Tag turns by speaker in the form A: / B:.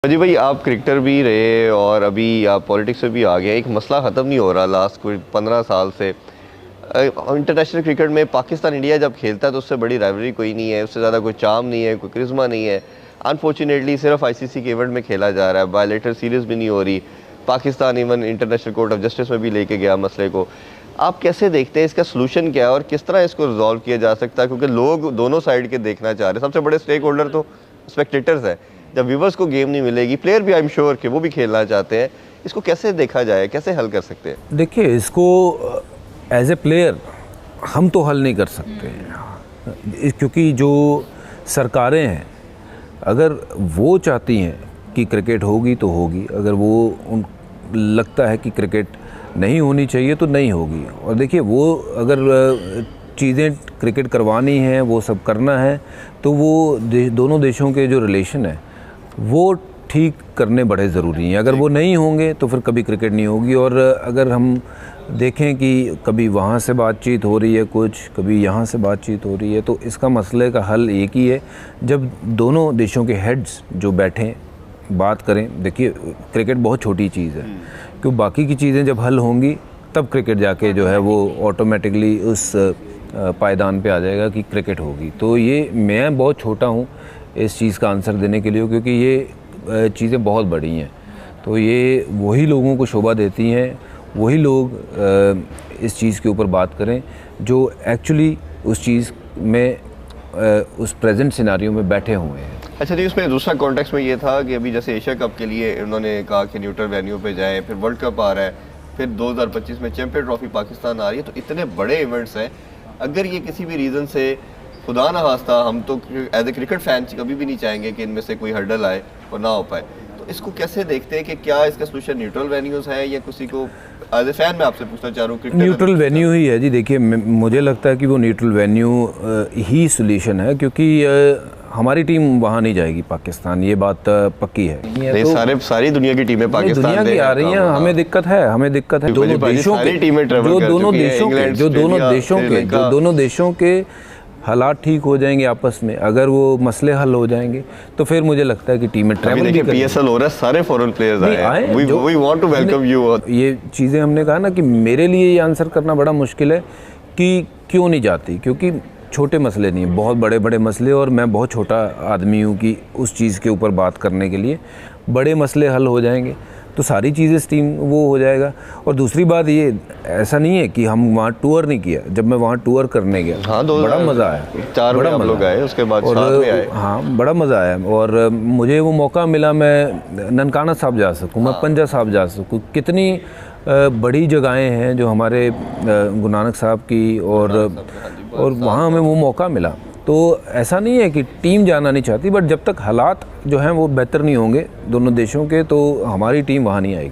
A: जी भाई, आप क्रिकेटर भी रहे और अभी आप पॉलिटिक्स में भी आ गए। एक मसला ख़त्म नहीं हो रहा लास्ट कोई 15 साल से। इंटरनेशनल क्रिकेट में पाकिस्तान इंडिया जब खेलता है तो उससे बड़ी राइवलरी कोई नहीं है, उससे ज़्यादा कोई चार्म नहीं है, कोई करिश्मा नहीं है। अनफॉर्चुनेटली सिर्फ आईसीसी के इवेंट में खेला जा रहा है, बायलैटरल सीरीज़ भी नहीं हो रही। Pakistan even international court of justice में भी लेके गया मसले को। आप कैसे देखते हैं, इसका सोल्यूशन क्या है और किस तरह इसको रिजॉल्व किया जा सकता है? क्योंकि लोग दोनों साइड के देखना चाह रहे हैं। सबसे बड़े स्टेक होल्डर तो स्पेक्टेटर्स हैं। जब व्यूवर्स को गेम नहीं मिलेगी, प्लेयर भी आई एम श्योर कि वो भी खेलना चाहते हैं। इसको कैसे देखा जाए, कैसे हल कर सकते हैं?
B: देखिए, इसको एज ए प्लेयर हम तो हल नहीं कर सकते, क्योंकि जो सरकारें हैं अगर वो चाहती हैं कि क्रिकेट होगी तो होगी, अगर वो उन लगता है कि क्रिकेट नहीं होनी चाहिए तो नहीं होगी। और देखिए, वो अगर चीज़ें क्रिकेट करवानी है, वो सब करना है, तो वो दोनों देशों के जो रिलेशन है वो ठीक करने बड़े ज़रूरी हैं। अगर वो नहीं होंगे तो फिर कभी क्रिकेट नहीं होगी। और अगर हम देखें कि कभी वहाँ से बातचीत हो रही है कुछ, कभी यहाँ से बातचीत हो रही है, तो इसका मसले का हल एक ही है, जब दोनों देशों के हेड्स जो बैठें बात करें। देखिए, क्रिकेट बहुत छोटी चीज़ है, क्योंकि बाकी की चीज़ें जब हल होंगी तब क्रिकेट जाके जो है वो ऑटोमेटिकली उस पायदान पे आ जाएगा कि क्रिकेट होगी। तो ये मैं बहुत छोटा हूँ इस चीज़ का आंसर देने के लिए, क्योंकि ये चीज़ें बहुत बड़ी हैं। तो ये वही लोगों को शोभा देती हैं, वही लोग इस चीज़ के ऊपर बात करें जो एक्चुअली उस चीज़ में उस प्रेजेंट सिनारियो में बैठे हुए हैं।
A: अच्छा जी, उसमें दूसरा कॉन्टेक्स्ट में ये था कि अभी जैसे एशिया कप के लिए उन्होंने कहा कि न्यूट्रल वेन्यू पे जाएं, फिर वर्ल्ड कप आ रहा है, फिर 2025 में चैंपियन ट्रॉफी पाकिस्तान आ रही है। तो इतने बड़े इवेंट्स हैं, अगर ये किसी भी रीज़न से खुदा ना खास्ता, हम तो एज ए क्रिकेट फैन कभी भी नहीं चाहेंगे कि इनमें से कोई हर्डल आए और ना हो पाए, तो इसको कैसे देखते हैं कि क्या इसका सोल्यूशन न्यूट्रल वेन्यूज़ है या किसी को एज ए फैन मैं आपसे पूछना चाह रहा हूँ?
B: न्यूट्रल वेन्यू ही है जी। देखिए, मुझे लगता है कि वो न्यूट्रल वेन्यू ही सोल्यूशन है, क्योंकि हमारी टीम वहाँ नहीं जाएगी पाकिस्तान, ये बात पक्की है।
A: तो सारी दुनिया की टीमें पाकिस्तान
B: दुनिया की आ रही हैं। हमें दिक्कत है दोनों देशों के, दोनों देशों के हालात ठीक हो जाएंगे आपस में। अगर वो मसले हल हो जाएंगे तो फिर मुझे लगता है कि टीमें ट्रैवल भी करेंगी।
A: पीएसएल हो रहा है, सारे फॉरेन प्लेयर्स आए हैं। We want to welcome you.
B: ये चीज़ें हमने कहा ना कि मेरे लिए ये आंसर करना बड़ा मुश्किल है कि क्यों नहीं जाती, क्योंकि छोटे मसले नहीं, बहुत बड़े बड़े मसले, और मैं बहुत छोटा आदमी हूँ कि उस चीज़ के ऊपर बात करने के लिए। बड़े मसले हल हो जाएंगे तो सारी चीज़ें स्टीम वो हो जाएगा। और दूसरी बात ये, ऐसा नहीं है कि हम वहाँ टूर नहीं किया। जब मैं वहाँ टूर करने गया,
A: हाँ,
B: बड़ा मज़ा आया,
A: बड़ा लोग आए, उसके बाद साथ में आए।
B: हाँ, बड़ा मज़ा आया। और मुझे वो मौका मिला, मैं ननकाना साहब जा सकूँ, मैं पंजा साहब जा सकूँ। कितनी बड़ी जगहें हैं जो हमारे गुरु नानक साहब की, और वहाँ हमें वो मौका मिला। तो ऐसा नहीं है कि टीम जाना नहीं चाहती, बट जब तक हालात जो हैं वो बेहतर नहीं होंगे दोनों देशों के, तो हमारी टीम वहाँ नहीं आएगी।